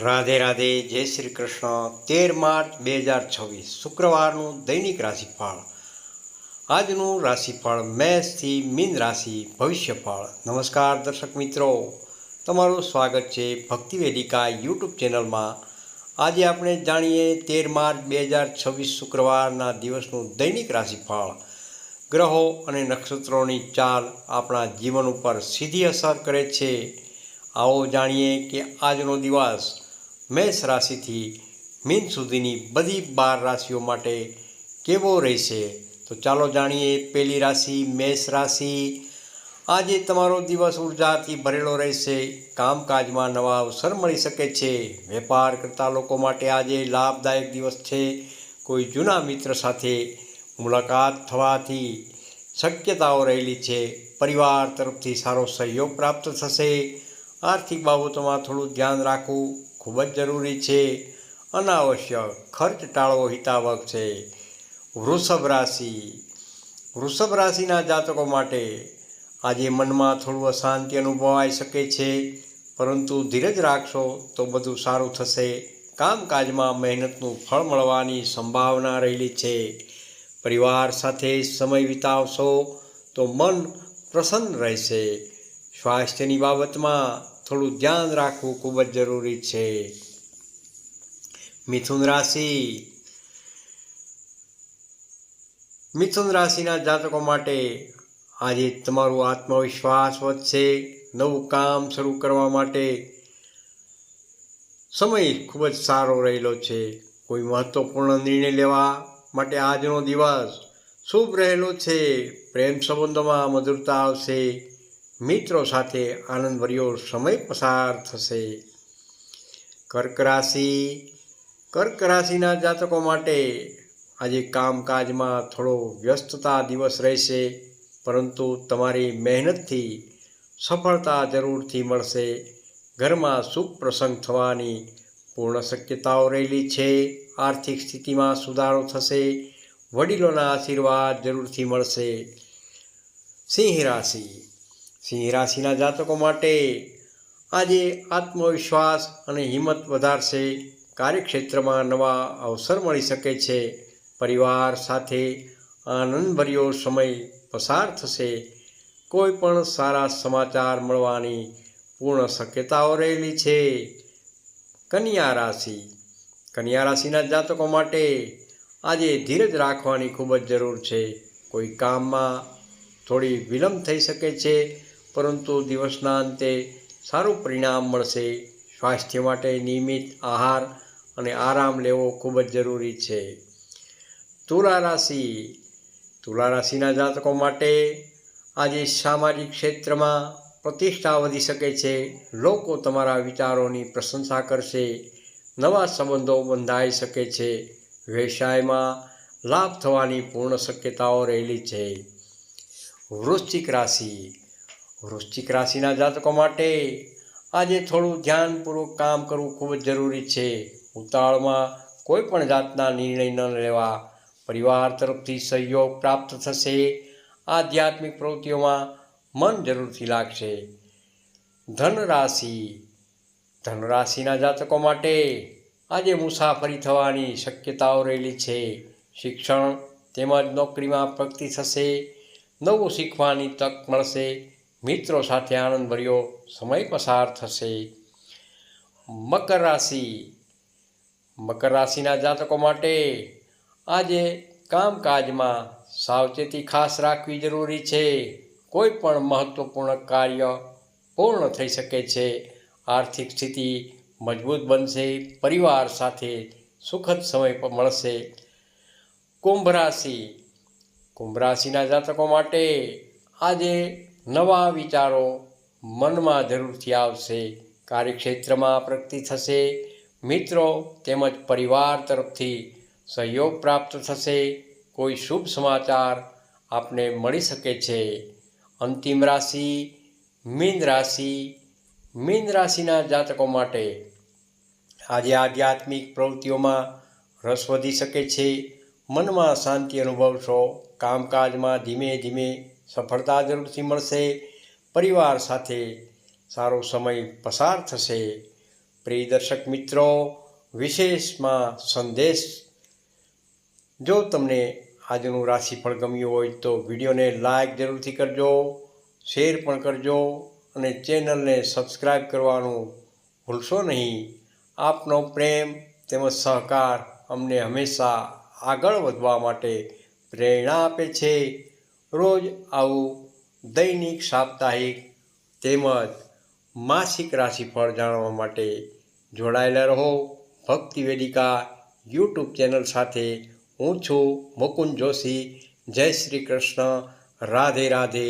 રાધે રાધે, જય શ્રી કૃષ્ણ। 13 માર્ચ 2026 શુક્રવારનું દૈનિક રાશિફળ। આજનું રાશિફળ મેષથી મીન રાશિ ભવિષ્યફળ। નમસ્કાર દર્શક મિત્રો, તમારું સ્વાગત છે ભક્તિ વેદિકા યુટ્યુબ ચેનલમાં। આજે આપણે જાણીએ 13 માર્ચ 2026 શુક્રવારના દિવસનું દૈનિક રાશિફળ। ગ્રહો અને નક્ષત્રોની ચાલ આપણા જીવન ઉપર સીધી અસર કરે છે। આવો જાણીએ કે આજનો દિવસ મેષ રાશિથી મીન સુધીની બધી 12 રાશિઓ માટે કેવો રહેશે। તો ચાલો જાણીએ। પહેલી રાશિ મેષ રાશિ। આજે તમારો દિવસ ઉર્જાથી ભરેલો રહેશે। કામકાજમાં નવા અવસર મળી શકે છે। વેપાર કરતા લોકો માટે આજે લાભદાયક દિવસ છે। કોઈ જૂના મિત્ર સાથે મુલાકાત થવાથી શક્યતાઓ રહેલી છે। પરિવાર તરફથી સારો સહયોગ પ્રાપ્ત થશે। આર્થિક બાબતોમાં થોડું ધ્યાન રાખવું ખૂબ જ જરૂરી છે। અનાવશ્યક ખર્ચ ટાળવો હિતાવહ છે। વૃષભ રાશિ। વૃષભ રાશિના જાતકો માટે આજે મનમાં થોડું અશાંતિ અનુભવાઈ શકે છે, પરંતુ ધીરજ રાખશો તો બધું સારું થશે। કામકાજમાં મહેનતનું ફળ મળવાની સંભાવના રહેલી છે। પરિવાર સાથે સમય વિતાવશો તો મન પ્રસન્ન રહેશે। સ્વાસ્થ્યની બાબતમાં થોડું ધ્યાન રાખવું ખૂબ જ જરૂરી છે। મિથુન રાશિ। મિથુન રાશિના જાતકો માટે આજે તમારો આત્મવિશ્વાસ વધશે। નવું કામ શરૂ કરવા માટે સમય ખૂબ જ સારો રહેલો છે। કોઈ મહત્વપૂર્ણ નિર્ણય લેવા માટે આજનો દિવસ શુભ રહેલો છે। પ્રેમ સંબંધોમાં મધુરતા આવશે। મિત્રો સાથે આનંદભર્યો સમય પસાર થશે। કર્ક રાશિ। કર્ક રાશિના જાતકો માટે આજે કામકાજમાં થોડો વ્યસ્તતા દિવસ રહેશે, પરંતુ તમારી મહેનતથી સફળતા જરૂરથી મળશે। ઘરમાં શુભ પ્રસંગ થવાની પૂર્ણ શક્યતાઓ રહેલી છે। આર્થિક સ્થિતિમાં સુધારો થશે। વડીલોના આશીર્વાદ જરૂરથી મળશે। સિંહ રાશિ। સિંહ રાશિના જાતકો માટે આજે આત્મવિશ્વાસ અને હિંમત વધારશે। કાર્યક્ષેત્રમાં નવા અવસર મળી શકે છે। પરિવાર સાથે આનંદભર્યો સમય પસાર થશે। કોઈ પણ સારા સમાચાર મળવાની પૂર્ણ શક્યતાઓ રહેલી છે। કન્યા રાશિ। કન્યા રાશિના જાતકો માટે આજે ધીરજ રાખવાની ખૂબ જ જરૂર છે। કોઈ કામમાં થોડી વિલંબ થઈ શકે છે, પરંતુ દિવસના અંતે સારું પરિણામ મળશે। સ્વાસ્થ્ય માટે નિયમિત આહાર અને આરામ લેવો ખૂબ જ જરૂરી છે। તુલા રાશિ। તુલા રાશિના જાતકો માટે આજે સામાજિક ક્ષેત્રમાં પ્રતિષ્ઠા વધી શકે છે। લોકો તમારા વિચારોની પ્રશંસા કરશે। નવા સંબંધો બંધાઈ શકે છે। વ્યવસાયમાં લાભ થવાની પૂર્ણ શક્યતાઓ રહેલી છે। વૃશ્ચિક રાશિ। વૃશ્ચિક રાશિના જાતકો માટે આજે થોડું ધ્યાનપૂર્વક કામ કરવું ખૂબ જ જરૂરી છે। ઉતાવળમાં કોઈ પણ જાતના નિર્ણય ન લેવા। પરિવાર તરફથી સહયોગ પ્રાપ્ત થશે। આધ્યાત્મિક પ્રવૃત્તિઓમાં મન જરૂરથી લાગશે। ધન રાશિ। ધન રાશિના જાતકો માટે આજે મુસાફરી થવાની શક્યતાઓ રહેલી છે। શિક્ષણ તેમજ નોકરીમાં પ્રગતિ થશે। નવું શીખવાની તક મળશે। મિત્રો સાથે આનંદભર્યો સમય પસાર થશે। મકર રાશિ। મકર રાશિના જાતકો માટે આજે કામકાજમાં સાવચેતી ખાસ રાખવી જરૂરી છે। કોઈ પણ મહત્વપૂર્ણ કાર્ય પૂર્ણ થઈ શકે છે। આર્થિક સ્થિતિ મજબૂત બનશે। પરિવાર સાથે સુખદ સમય મળશે। કુંભ રાશિ। કુંભ રાશિના જાતકો માટે આજે નવા વિચારો મનમાં જરૂરથી આવશે। કાર્યક્ષેત્રમાં પ્રગતિ થશે। મિત્રો તેમજ પરિવાર તરફથી સહયોગ પ્રાપ્ત થશે। કોઈ શુભ સમાચાર આપને મળી શકે છે। અંતિમ રાશિ મીન રાશિ। મીન રાશિના જાતકો માટે આજે આધ્યાત્મિક પ્રવૃત્તિઓમાં રસ વધી શકે છે। મનમાં શાંતિ અનુભવશો। કામકાજમાં ધીમે ધીમે સફળતા જરૂરથી મળશે। પરિવાર સાથે સારો સમય પસાર થશે। પ્રિય દર્શક મિત્રો, વિશેષમાં સંદેશ. જો તમને આજનું રાશિફળ ગમ્યું હોય તો વિડીયોને લાઈક જરૂરથી કરજો, શેર પણ કરજો અને ચેનલને સબસ્ક્રાઈબ કરવાનું ભૂલશો નહીં. આપનો પ્રેમ તેમજ સહકાર અમને હંમેશા આગળ વધવા માટે પ્રેરણા આપે છે. રોજ આવું દૈનિક, સાપ્તાહિક તેમજ માસિક રાશિફળ જાણવા માટે જોડાયેલા રહો ભક્તિ વેદિકા યુટ્યુબ ચેનલ સાથે. હું છું મુકુંદ જોશી. જય શ્રી કૃષ્ણ. રાધે રાધે.